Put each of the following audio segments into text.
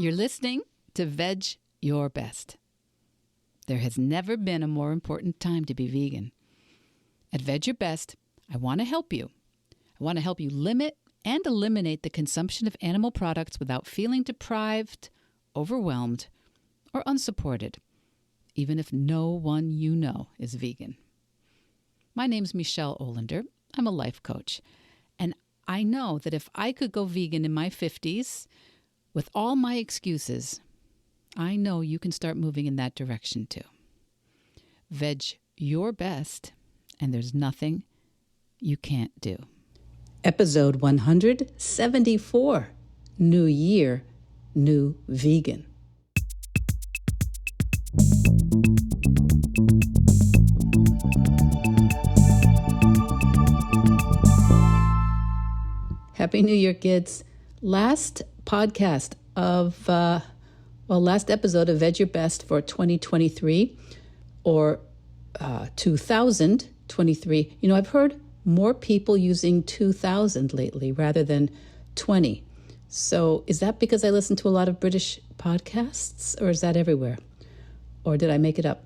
You're listening to Vedge Your Best. There has never been a more important time to be vegan. At Vedge Your Best, I want to help you. I want to help you limit and eliminate the consumption of animal products without feeling deprived, overwhelmed, or unsupported, even if no one you know is vegan. My name's Michelle Olander. I'm a life coach, and I know that if I could go vegan in my 50s, with all my excuses, I know you can start moving in that direction too. Vedge Your Best, and there's nothing you can't do. Episode 174, New Year, New Vegan. Happy New Year, kids. Last episode of Vedge Your Best for 2023 or 2023. You know, I've heard more people using 2000 lately rather than 20. So is that because I listen to a lot of British podcasts, or is that everywhere? Or did I make it up?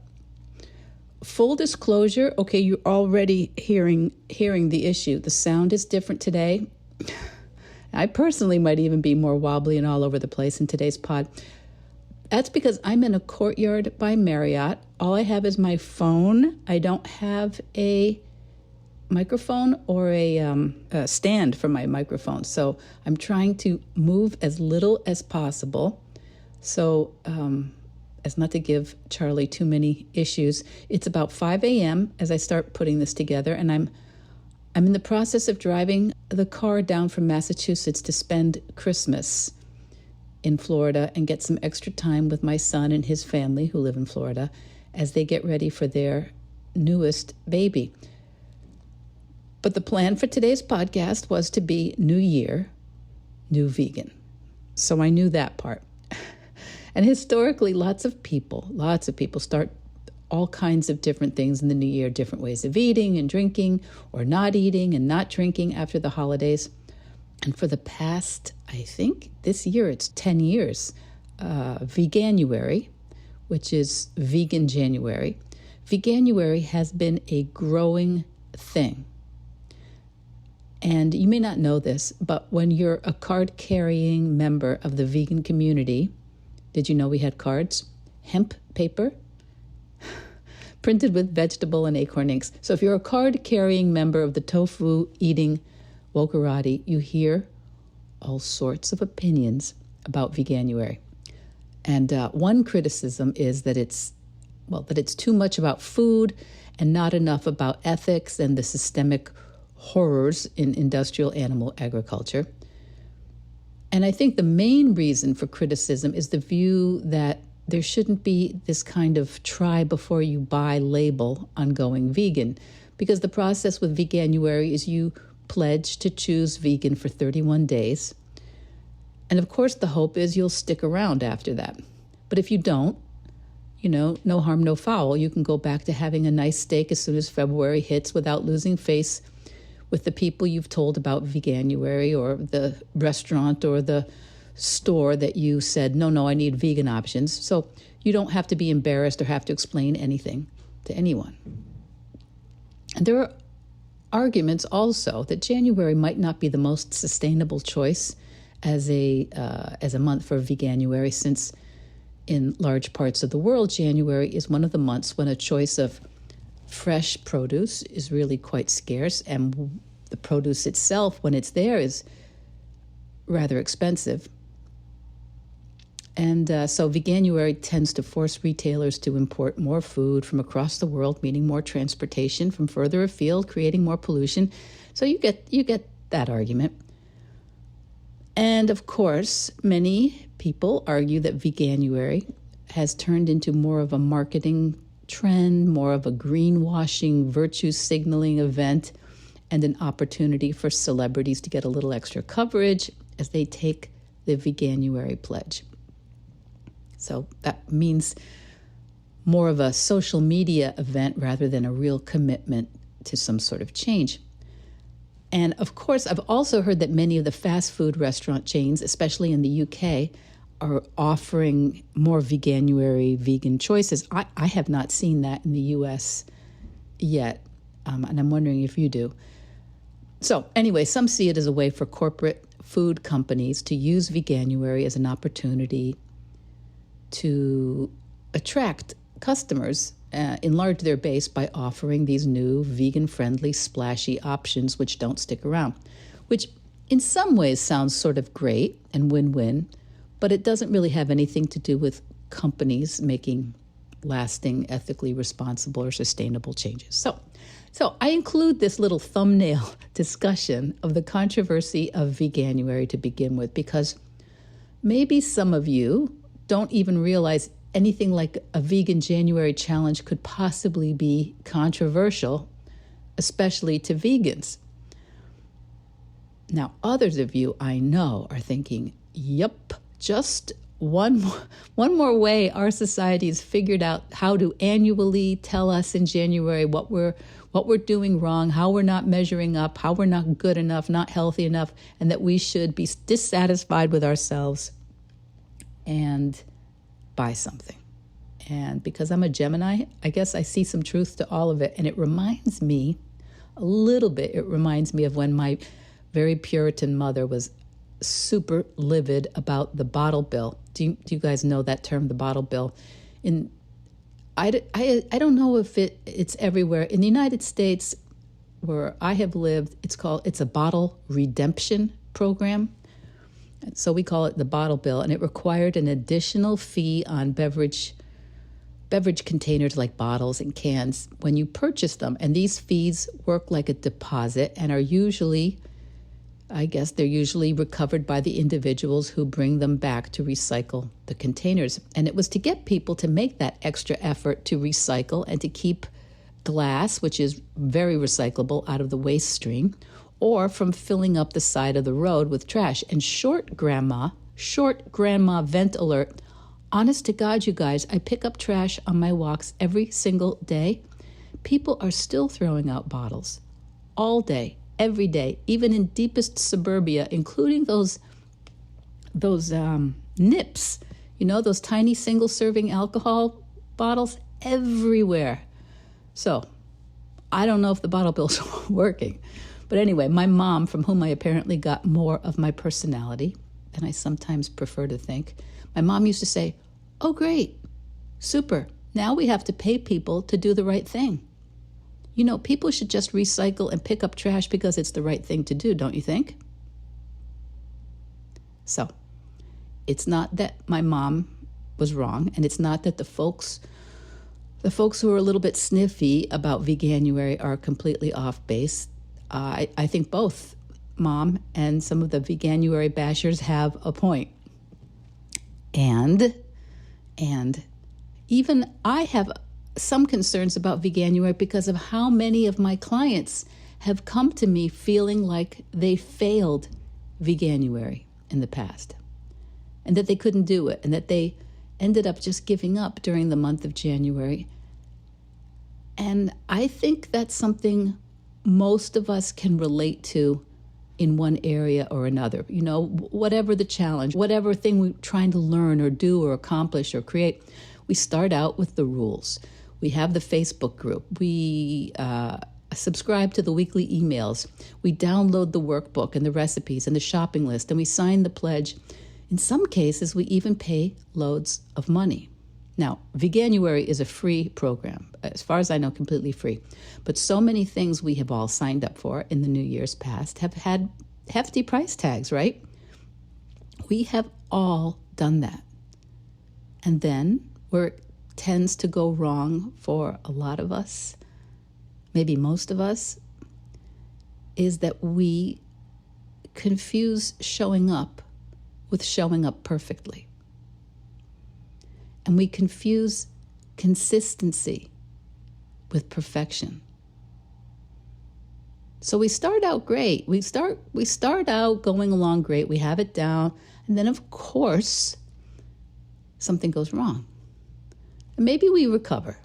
Full disclosure, okay, you're already hearing the issue. The sound is different today. I personally might even be more wobbly and all over the place in today's pod. That's because I'm in a Courtyard by Marriott. All I have is my phone. I don't have a microphone or a stand for my microphone. So I'm trying to move as little as possible so as not to give Charlie too many issues. It's about 5 a.m. as I start putting this together, and I'm in the process of driving the car down from Massachusetts to spend Christmas in Florida and get some extra time with my son and his family who live in Florida as they get ready for their newest baby. But the plan for today's podcast was to be New Year, New Vegan. So I knew that part. And historically, lots of people start all kinds of different things in the new year, different ways of eating and drinking, or not eating and not drinking after the holidays. And for the past, I think this year it's 10 years, Veganuary, which is Vegan January. Veganuary has been a growing thing. And you may not know this, but when you're a card-carrying member of the vegan community, did you know we had cards? Hemp paper, printed with vegetable and acorn inks. So if you're a card-carrying member of the tofu-eating wokerati, you hear all sorts of opinions about Veganuary. And one criticism is that it's too much about food and not enough about ethics and the systemic horrors in industrial animal agriculture. And I think the main reason for criticism is the view that there shouldn't be this kind of try before you buy label on going vegan, because the process with Veganuary is you pledge to choose vegan for 31 days. And of course, the hope is you'll stick around after that. But if you don't, no harm, no foul. You can go back to having a nice steak as soon as February hits without losing face with the people you've told about Veganuary, or the restaurant or the store that you said, no, I need vegan options. So you don't have to be embarrassed or have to explain anything to anyone. And there are arguments also that January might not be the most sustainable choice as a month for Veganuary, since in large parts of the world, January is one of the months when a choice of fresh produce is really quite scarce, and the produce itself, when it's there, is rather expensive. And so Veganuary tends to force retailers to import more food from across the world, meaning more transportation from further afield, creating more pollution. So you get that argument. And of course, many people argue that Veganuary has turned into more of a marketing trend, more of a greenwashing, virtue signaling event, and an opportunity for celebrities to get a little extra coverage as they take the Veganuary pledge. So that means more of a social media event rather than a real commitment to some sort of change. And of course, I've also heard that many of the fast food restaurant chains, especially in the UK, are offering more veganuary, vegan choices. I have not seen that in the U.S. yet, and I'm wondering if you do. So anyway, some see it as a way for corporate food companies to use veganuary as an opportunity to attract customers, enlarge their base by offering these new vegan-friendly, splashy options which don't stick around, which in some ways sounds sort of great and win-win, but it doesn't really have anything to do with companies making lasting, ethically responsible or sustainable changes. So I include this little thumbnail discussion of the controversy of veganuary to begin with, because maybe some of you don't even realize anything like a vegan January challenge could possibly be controversial, especially to vegans. Now, others of you I know are thinking, yep, just one more way our society has figured out how to annually tell us in January what we're doing wrong, how we're not measuring up, how we're not good enough, not healthy enough, and that we should be dissatisfied with ourselves and buy something. And because I'm a Gemini, I guess I see some truth to all of it. And it reminds me a little bit, it reminds me of when my very Puritan mother was super livid about the bottle bill. Do you guys know that term, the bottle bill? I don't know if it's everywhere. In the United States, where I have lived, it's a bottle redemption program. So we call it the bottle bill, and it required an additional fee on beverage containers like bottles and cans when you purchase them. And these fees work like a deposit and are usually, I guess they're usually recovered by the individuals who bring them back to recycle the containers. And it was to get people to make that extra effort to recycle and to keep glass, which is very recyclable, out of the waste stream, or from filling up the side of the road with trash. And short grandma vent alert, honest to God, you guys, I pick up trash on my walks every single day. People are still throwing out bottles all day, every day, even in deepest suburbia, including those nips, those tiny single-serving alcohol bottles everywhere. So I don't know if the bottle bill's working. But anyway, my mom, from whom I apparently got more of my personality than I sometimes prefer to think, my mom used to say, oh, great, super, now we have to pay people to do the right thing. People should just recycle and pick up trash because it's the right thing to do, don't you think? So, it's not that my mom was wrong, and it's not that the folks who are a little bit sniffy about veganuary are completely off base. I think both Mom and some of the veganuary bashers have a point. And even I have some concerns about veganuary because of how many of my clients have come to me feeling like they failed veganuary in the past and that they couldn't do it and that they ended up just giving up during the month of January. And I think that's something most of us can relate to in one area or another. Whatever the challenge, whatever thing we're trying to learn or do or accomplish or create, we start out with the rules. We have the Facebook group. We subscribe to the weekly emails. We download the workbook and the recipes and the shopping list, and we sign the pledge. In some cases, we even pay loads of money. Now, Veganuary is a free program, as far as I know, completely free. But so many things we have all signed up for in the New Year's past have had hefty price tags, right? We have all done that. And then where it tends to go wrong for a lot of us, maybe most of us, is that we confuse showing up with showing up perfectly. And we confuse consistency with perfection. So we start out great. We start out going along great. We have it down. And then, of course, something goes wrong. And maybe we recover,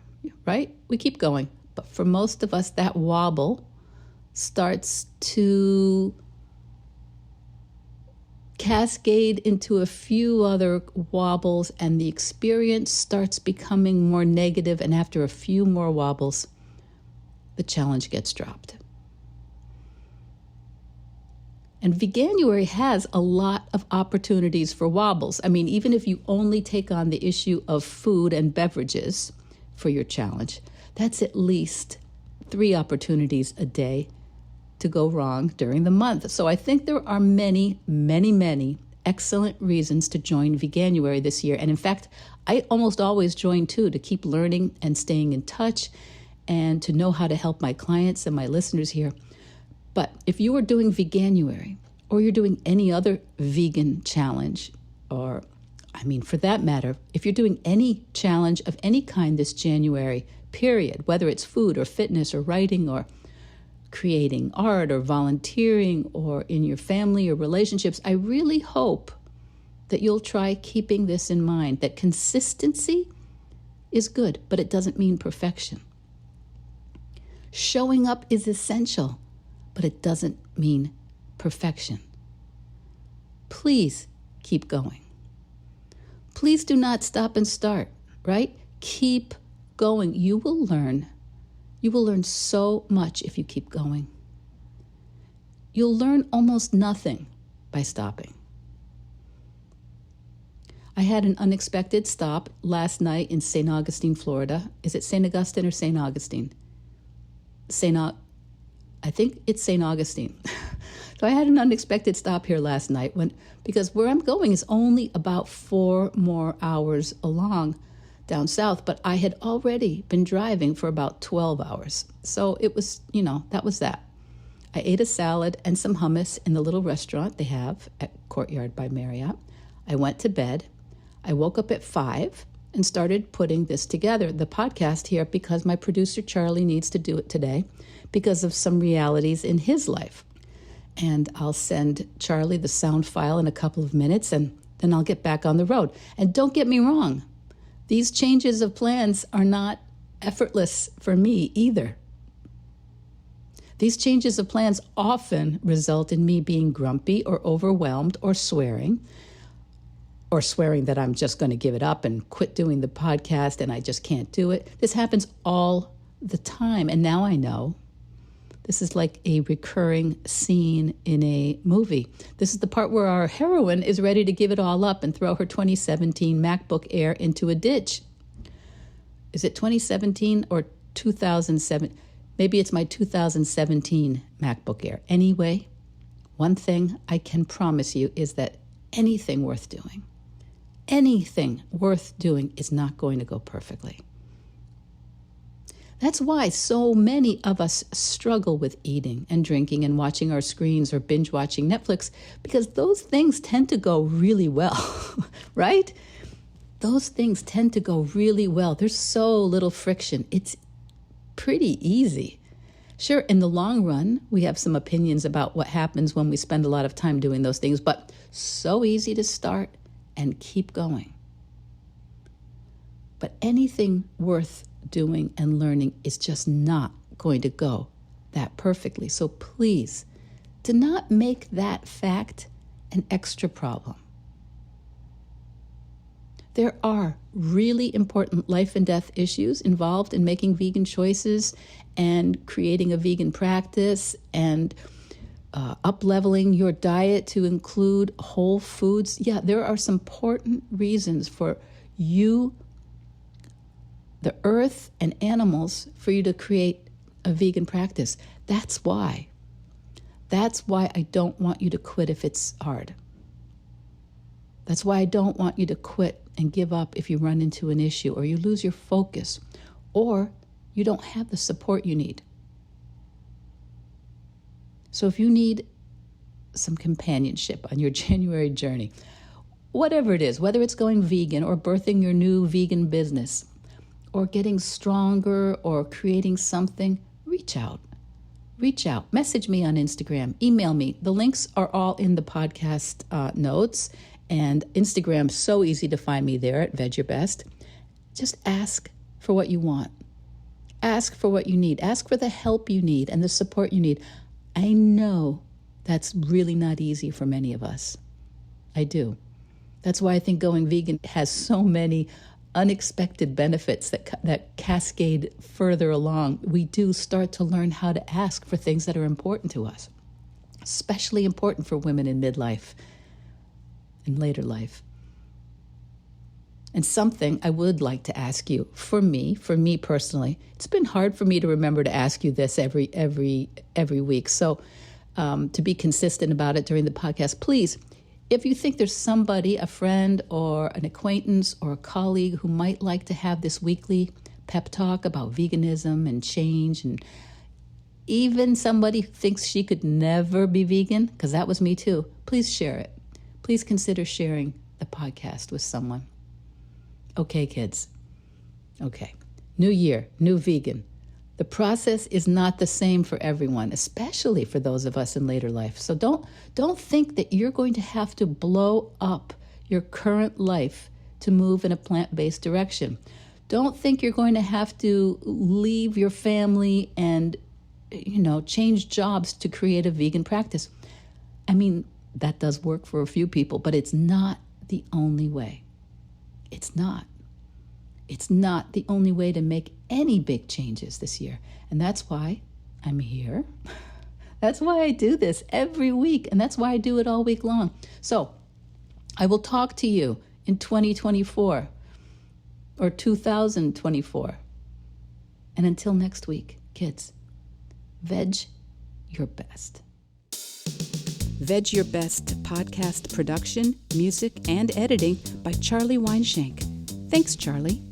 right? We keep going. But for most of us, that wobble starts to cascade into a few other wobbles, and the experience starts becoming more negative, and after a few more wobbles, the challenge gets dropped. And Veganuary has a lot of opportunities for wobbles. I mean, even if you only take on the issue of food and beverages for your challenge, that's at least 3 opportunities a day to go wrong during the month. So I think there are many, many, many excellent reasons to join Veganuary this year. And in fact, I almost always join too, to keep learning and staying in touch and to know how to help my clients and my listeners here. But if you are doing Veganuary, or you're doing any other vegan challenge, or, I mean, for that matter, if you're doing any challenge of any kind this January period, whether it's food or fitness or writing or creating art or volunteering or in your family or relationships, I really hope that you'll try keeping this in mind, that consistency is good, but it doesn't mean perfection. Showing up is essential, but it doesn't mean perfection. Please keep going. Please do not stop and start, right? Keep going. You will learn so much if you keep going. You'll learn almost nothing by stopping. I had an unexpected stop last night in St. Augustine, Florida. Is it St. Augustine or St. Augustine? I think it's St. Augustine. So I had an unexpected stop here last night because where I'm going is only about 4 more hours along down south, but I had already been driving for about 12 hours. So it was, that was that. I ate a salad and some hummus in the little restaurant they have at Courtyard by Marriott. I went to bed. I woke up at 5 and started putting this together, the podcast here, because my producer Charlie needs to do it today because of some realities in his life. And I'll send Charlie the sound file in a couple of minutes, and then I'll get back on the road. And don't get me wrong, these changes of plans are not effortless for me either. These changes of plans often result in me being grumpy or overwhelmed or swearing that I'm just going to give it up and quit doing the podcast and I just can't do it. This happens all the time. And now I know this is like a recurring scene in a movie. This is the part where our heroine is ready to give it all up and throw her 2017 MacBook Air into a ditch. Is it 2017 or 2007? Maybe it's my 2017 MacBook Air. Anyway, one thing I can promise you is that anything worth doing is not going to go perfectly. That's why so many of us struggle with eating and drinking and watching our screens or binge watching Netflix, because those things tend to go really well, right? Those things tend to go really well. There's so little friction. It's pretty easy. Sure, in the long run, we have some opinions about what happens when we spend a lot of time doing those things, but so easy to start and keep going. But anything worth doing and learning is just not going to go that perfectly. So please, do not make that fact an extra problem. There are really important life and death issues involved in making vegan choices and creating a vegan practice and up-leveling your diet to include whole foods. Yeah, there are some important reasons for you, the earth, and animals for you to create a vegan practice. That's why I don't want you to quit if it's hard. That's why I don't want you to quit and give up if you run into an issue or you lose your focus or you don't have the support you need. So if you need some companionship on your January journey, whatever it is, whether it's going vegan or birthing your new vegan business or getting stronger or creating something, reach out. Message me on Instagram, email me. The links are all in the podcast notes, and Instagram's so easy to find me there at Vedge Your Best. Just ask for what you want. Ask for what you need. Ask for the help you need and the support you need. I know that's really not easy for many of us. I do. That's why I think going vegan has so many unexpected benefits that cascade further along. We do start to learn how to ask for things that are important to us, especially important for women in midlife and later life. And something I would like to ask you, for me personally, it's been hard for me to remember to ask you this every week. So to be consistent about it during the podcast, please, if you think there's somebody, a friend or an acquaintance or a colleague who might like to have this weekly pep talk about veganism and change, and even somebody who thinks she could never be vegan, because that was me too, please share it. Please consider sharing the podcast with someone. Okay, kids. Okay. New year, new vegan. The process is not the same for everyone, especially for those of us in later life. So don't think that you're going to have to blow up your current life to move in a plant-based direction. Don't think you're going to have to leave your family and, change jobs to create a vegan practice. I mean, that does work for a few people, but it's not the only way. It's not. It's not the only way to make any big changes this year. And that's why I'm here. That's why I do this every week. And that's why I do it all week long. So I will talk to you in 2024 or 2024. And until next week, kids, veg your best. Veg Your Best podcast production, music, and editing by Charlie Weinshank. Thanks, Charlie.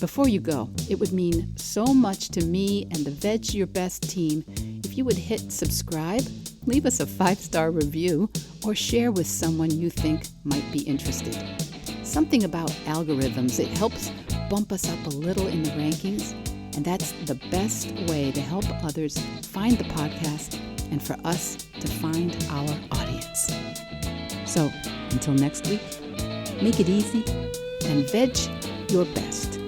Before you go, it would mean so much to me and the Veg Your Best team if you would hit subscribe, leave us a 5-star review, or share with someone you think might be interested. Something about algorithms, it helps bump us up a little in the rankings, and that's the best way to help others find the podcast and for us to find our audience. So, until next week, make it easy and veg your best.